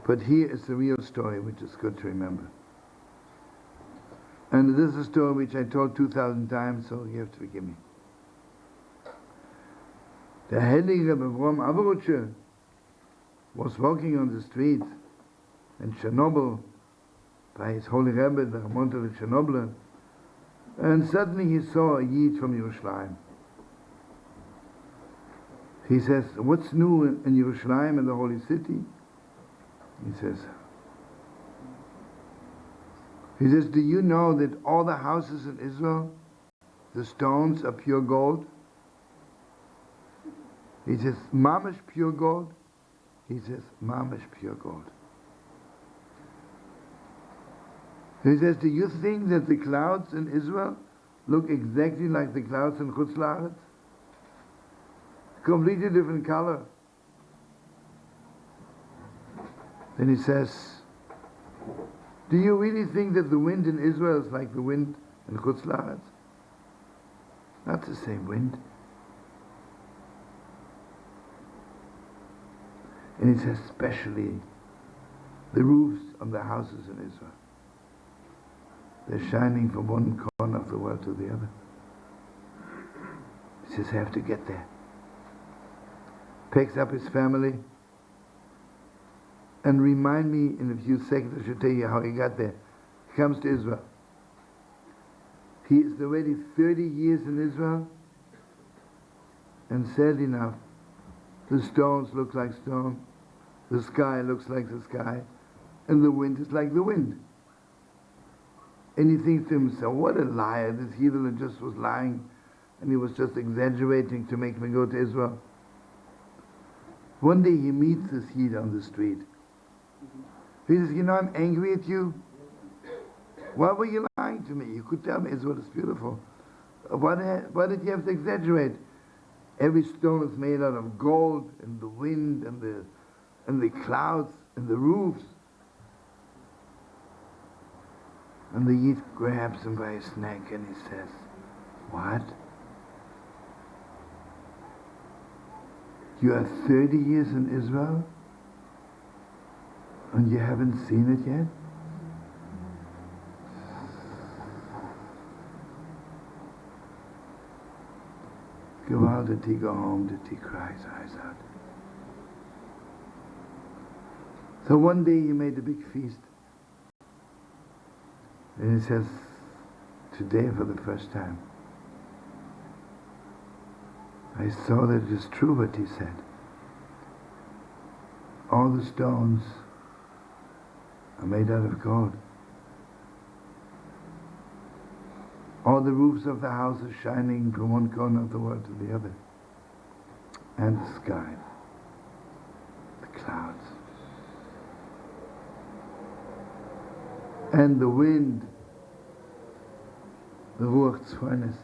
But here is the real story, which is good to remember. And this is a story which I told 2,000 times, so you have to forgive me. The Heilige Avram Avrutche was walking on the street in Chernobyl by his holy Rebbe, the Ramontel of Chernobyl, and suddenly he saw a Yid from Yerushalayim. He says, "What's new in Yerushalayim, in the holy city?" He says, "Do you know that all the houses in Israel, the stones are pure gold?" He says, "Mamish pure gold?" He says, "Mamish pure gold." He says, "Do you think that the clouds in Israel look exactly like the clouds in Chutz La'aretz? Completely different color." Then he says, "Do you really think that the wind in Israel is like the wind in Chutz La'aretz? Not the same wind." And he says, especially the roofs of the houses in Israel. They're shining from one corner of the world to the other. He says, "I have to get there." Picks up his family, and remind me in a few seconds, I should tell you how he got there. He comes to Israel. He is already 30 years in Israel, and sadly enough, the stones look like stone, the sky looks like the sky, and the wind is like the wind. And he thinks to himself, what a liar, this Yidden just was lying, and he was just exaggerating to make me go to Israel. One day he meets this Yid on the street. He says, "You know, I'm angry at you. Why were you lying to me? You could tell me Israel is beautiful. Why did you have to exaggerate? Every stone is made out of gold, and the wind, and the clouds, and the roofs." And the Yid grabs him by his neck and he says, "What? You are 30 years in Israel and you haven't seen it yet?" Gevalt, did he go home? Did he cry his eyes out? So one day he made a big feast. And he says, today for the first time, I saw that it is true what he said. All the stones are made out of gold. All the roofs of the house are shining from one corner of the world to the other. And the sky, the clouds, and the wind, the Ruach Tzfornis.